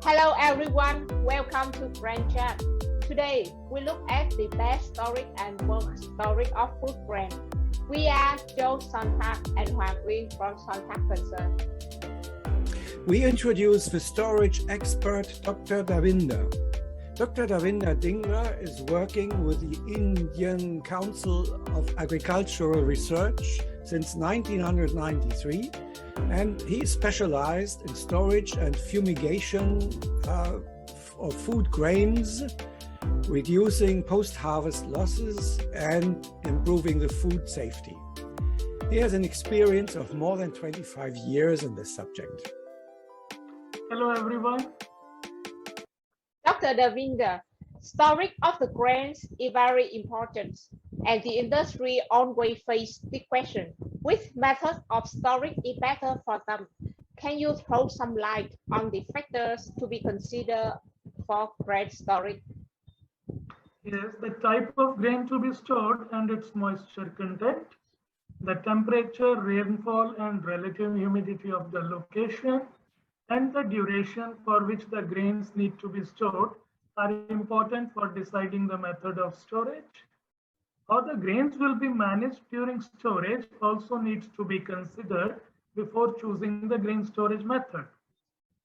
Hello everyone, welcome to Grand Chat. Today we look at the best storage and work storage of food grain. We are Joe Sontak and Hoàng Uyên from Sontak Concern. We introduce the storage expert Dr. Devinder. Dr. Devinder Dhingra is working with the Indian Council of Agricultural Research since 1993, and he specialized in storage and fumigation of food grains, reducing post-harvest losses and improving the food safety. He has an experience of more than 25 years in this subject. Hello everyone. Dr. Devinder, storage of the grains is very important, and the industry always face the question, which method of storage is better for them? Can you throw some light on the factors to be considered for grain storage? Yes, the type of grain to be stored and its moisture content, the temperature, rainfall, and relative humidity of the location, and the duration for which the grains need to be stored are important for deciding the method of storage. How the grains will be managed during storage also needs to be considered before choosing the grain storage method.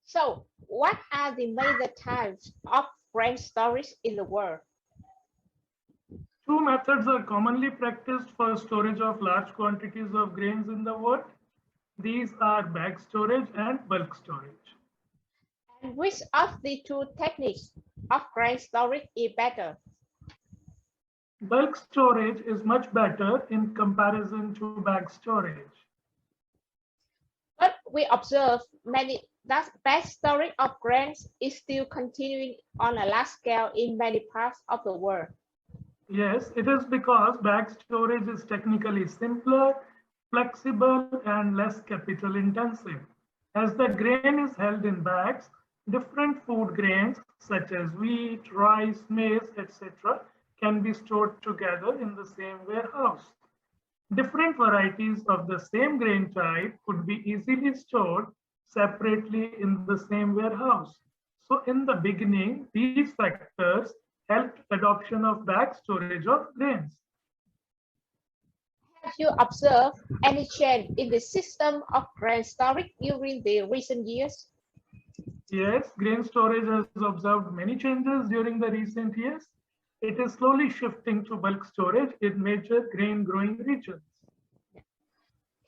So, what are the major types of grain storage in the world? Two methods are commonly practiced for storage of large quantities of grains in the world. These are bag storage and bulk storage. And which of the two techniques of grain storage is better? Bulk storage is much better in comparison to bag storage. But we observe that bag storage of grains is still continuing on a large scale in many parts of the world. Yes, it is because bag storage is technically simpler, flexible, and less capital intensive. As the grain is held in bags, different food grains such as wheat, rice, maize, etc. can be stored together in the same warehouse. Different varieties of the same grain type could be easily stored separately in the same warehouse. So in the beginning, these factors helped adoption of bag storage of grains. Have you observed any change in the system of grain storage during the recent years? Yes, grain storage has observed many changes during the recent years. It is slowly shifting to bulk storage in major grain growing regions.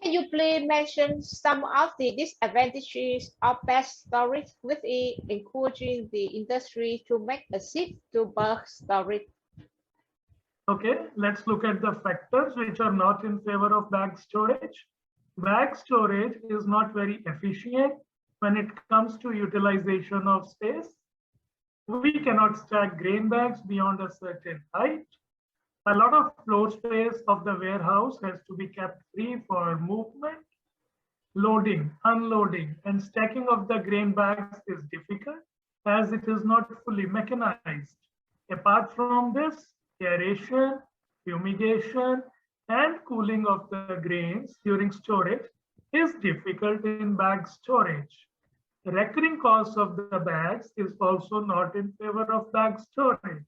Can you please mention some of the disadvantages of bag storage with encouraging the industry to make a shift to bulk storage? Okay, let's look at the factors which are not in favor of bag storage. Bag storage is not very efficient when it comes to utilization of space. We cannot stack grain bags beyond a certain height. A lot of floor space of the warehouse has to be kept free for movement. Loading, unloading, and stacking of the grain bags is difficult as it is not fully mechanized. Apart from this, aeration, fumigation, and cooling of the grains during storage is difficult in bag storage. The recurring cost of the bags is also not in favor of bag storage.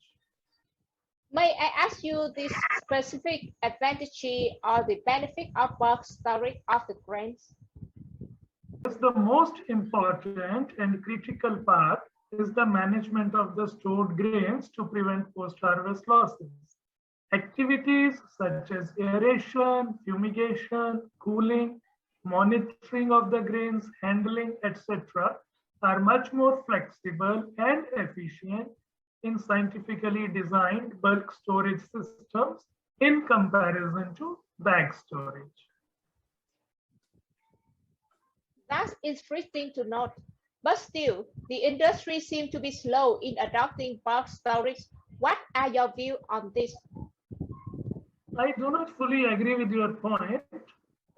May I ask you the specific advantage or the benefit of bulk storage of the grains? The most important and critical part is the management of the stored grains to prevent post-harvest losses. Activities such as aeration, fumigation, cooling, monitoring of the grains, handling, etc. are much more flexible and efficient in scientifically designed bulk storage systems in comparison to bag storage. That's interesting to note, but still, the industry seems to be slow in adopting bulk storage. What are your views on this? I do not fully agree with your point.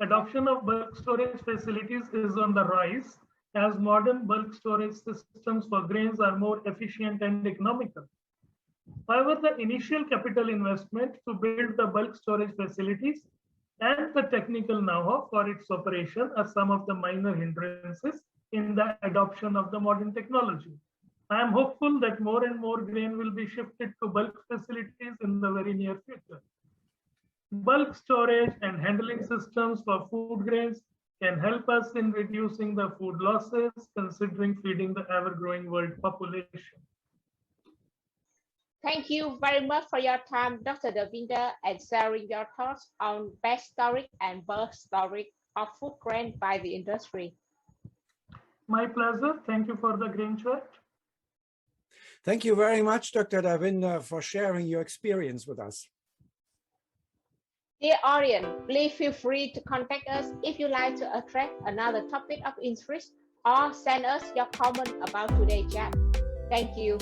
Adoption of bulk storage facilities is on the rise as modern bulk storage systems for grains are more efficient and economical. However, the initial capital investment to build the bulk storage facilities and the technical know-how for its operation are some of the minor hindrances in the adoption of the modern technology. I am hopeful that more and more grain will be shifted to bulk facilities in the very near future. Bulk storage and handling systems for food grains can help us in reducing the food losses, considering feeding the ever-growing world population. Thank you very much for your time, Dr. Devinder, and sharing your thoughts on best storage and bulk storage of food grain by the industry. My pleasure. Thank you for the grain chat. Thank you very much, Dr. Devinder, for sharing your experience with us. Dear audience, please feel free to contact us if you like to attract another topic of interest or send us your comment about today's chat. Thank you.